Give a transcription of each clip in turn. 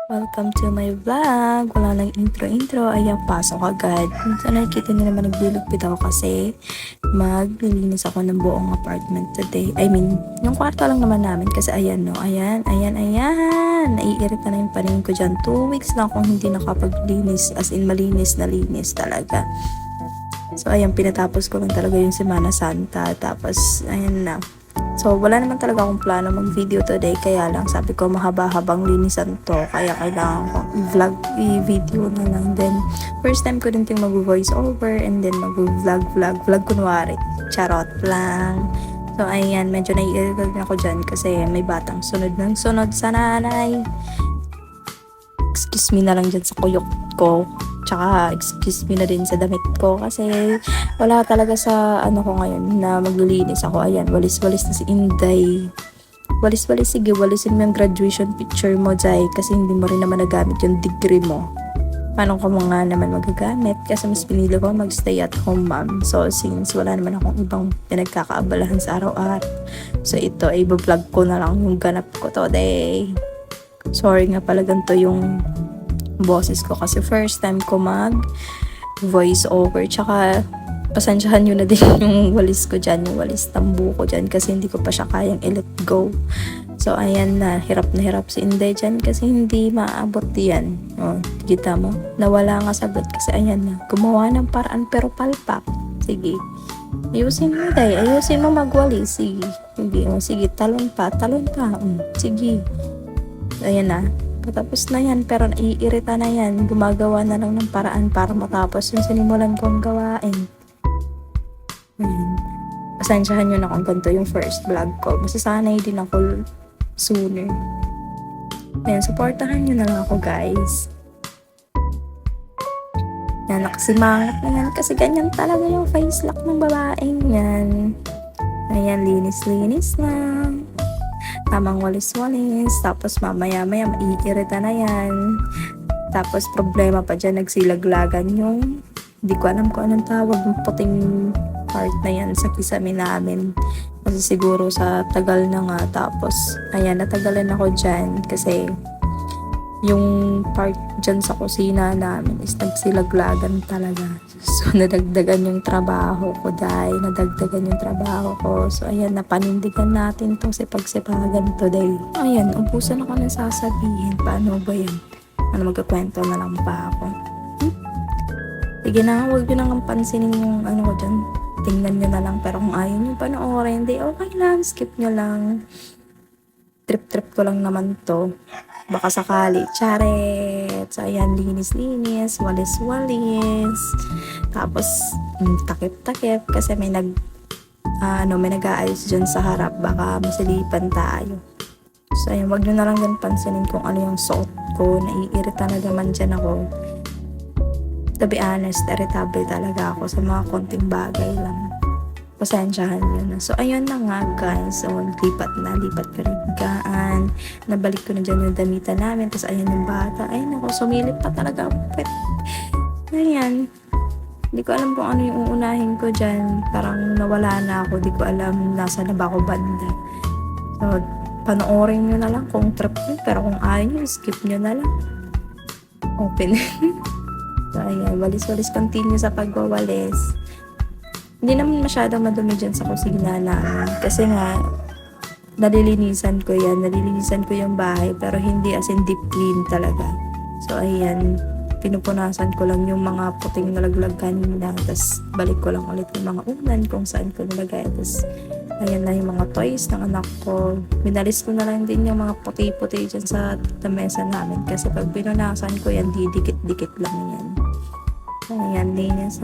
Welcome to my vlog. Wala lang intro-intro. Ayan, pasok agad. So, nakikita niyo naman nagbilugpit ako kasi maglilinis ako ng buong apartment today. I mean, yung kwarto lang naman namin kasi ayan no. Ayan. Naiirita na yung paningin ko dyan. 2 weeks lang akong hindi nakapaglinis. As in, malinis na linis talaga. So, ayan, pinatapos ko lang talaga yung Semana Santa. Tapos, ayan na. So, wala naman talaga akong plano mag-video today. Kaya lang, sabi ko, mahaba-habang linisan to. Kaya kailangan ko i-vlog, i-video na lang. Then, first time ko din yung mag-voice over and then mag-vlog kunwari. Charot lang. So, ayan, medyo nai-irritate ako dyan kasi may batang sunod ng sunod sa nanay. Excuse me na lang dyan sa kuyok ko. Tsaka, excuse me na din sa damit ko kasi wala talaga sa ano ko ngayon na maglilinis ako. Ayan, walis-walis na si Inday. Walis-walis, sige, walisin mo yung graduation picture mo, Jai, kasi hindi mo rin naman nagamit yung degree mo. Paano ko mga naman magagamit? Kasi mas pinili ko magstay at home, ma'am. So, since wala naman akong ibang pinagkakaabalahan sa araw-araw. So, ito, ay vlog ko na lang yung ganap ko today. Sorry nga pala ganito yung boses ko kasi first time ko mag voice over, tsaka pasensyahan nyo na din yung walis ko dyan, yung walis tambu ko dyan kasi hindi ko pa siya kayang i-let go. So ayan na hirap si Inday dyan kasi hindi maabot yan. O, kita mo, nawala nga sagot kasi ayan na, gumawa ng paraan pero palpak. Sige, ayusin mo, Day, ayusin mo magwalis. Sige, talon pa. Sige, ayan na. Tapos na yan, pero naiirita na yan. Gumagawa na lang ng paraan para matapos yung sinimulan kong gawain. Pasensyahan nyo na kung ganito yung first vlog ko. Masasanay din ako sooner. Ayan, supportahan nyo na lang ako, guys. Yan, nakasimangat na yan. Kasi ganyan talaga yung face lock ng babaeng yan. Ayan, linis-linis lang. Tamang walis-walis, tapos mamaya-maya maiirita na yan. Tapos problema pa dyan, nagsilaglagan yung, hindi ko alam kung anong tawag, yung puting part na yan sa kisame namin. Kasi siguro sa tagal na nga, tapos ayan, natagalan ako dyan kasi yung part dyan sa kusina namin is nagsilaglagan talaga. So, nadagdagan yung trabaho ko dahil nadagdagan yung trabaho ko. So, ayan, napanindigan natin itong sipag-sipagan today. Ayan, umpusan ako na sasabihin. Paano ba yan? Ano, magkakwento na lang pa ako? Sige na, huwag nyo nang pansinin yung ano ko dyan. Tingnan nyo na lang. Pero kung ayaw nyo panoorin, hindi, okay lang. Skip nyo lang. Trip ko lang naman to. Baka sakali, charet. So, ayan, linis-linis, walis-walis. Tapos, takip-takip kasi may may nag-aayos dyan sa harap. Baka masilipan tayo. So, ayan, wag nyo na lang din pansinin kung ano yung suot ko. Naiirita na naman dyan ako. To be honest, irritable talaga ako sa mga konting bagay lang. Pasensyahan nyo na. So, ayun na nga, guys. So, lipat ko rin higaan. Nabalik ko na dyan yung damitan namin. Tapos, ayan yung bata. Ayun ako, sumilip pa talaga. Ayan. Hindi ko alam kung ano yung uunahin ko dyan. Parang nawala na ako. Hindi ko alam nasa na ba ako banda. So, panoorin nyo na lang kung trip nyo. Pero kung ayaw nyo, skip nyo na lang. Open. So, ayan. Walis-walis continue sa pagwawalis. Hindi naman masyadong madumi dyan sa kusina namin. Kasi nga, nalilinisan ko yan. Nalilinisan ko yung bahay. Pero hindi as in deep clean talaga. So, ayan. Pinupunasan ko lang yung mga puting nalaglag kanina. Tapos, balik ko lang ulit yung mga unan kung saan ko nilagay. Tapos, ayan na yung mga toys ng anak ko. Binalis ko na lang din yung mga puti-puti dyan sa mesa namin. Kasi pag pinunasan ko yan, didikit-dikit lang yan. Ayan, linis.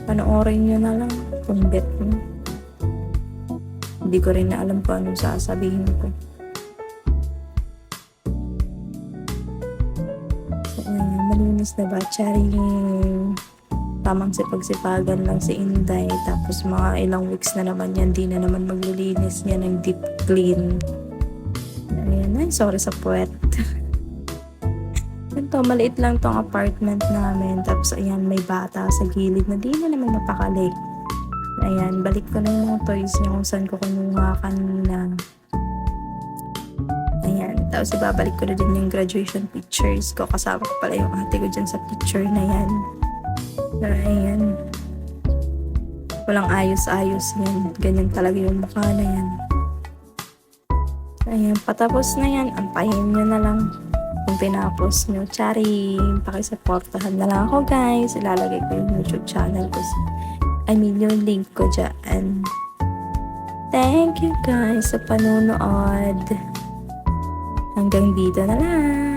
Panoorin nyo na lang kung bet nyo. Hindi ko rin na alam kung anong sasabihin ko. So, malinis na ba? Charing. Tamang sipag-sipagan lang si Inday. Tapos mga ilang weeks na naman yan. Di na naman maglilinis niya ng deep clean. Ayan. Ay, sorry sa puwet. Ito, maliit lang tong apartment namin. Tapos, ayan, may bata sa gilid na di na naman mapakali. Ayan, balik ko na yung mga toys niya kung saan ko kinuha kanina. Ayan, Tapos ibabalik ko na din yung graduation pictures ko. Kasama ko pala yung ate ko dyan sa picture na yan. Pero ayan. Walang ayos-ayos yan. Ganyan talaga yung mukha na yan. Ayan, patapos na yan. Antayin nyo na lang kung tinapos nyo. Charing, pakisuportahan na lang ako guys. Ilalagay ko yung YouTube channel ko. Yung link ko dyan. Thank you guys sa panunood. Hanggang dito na lang.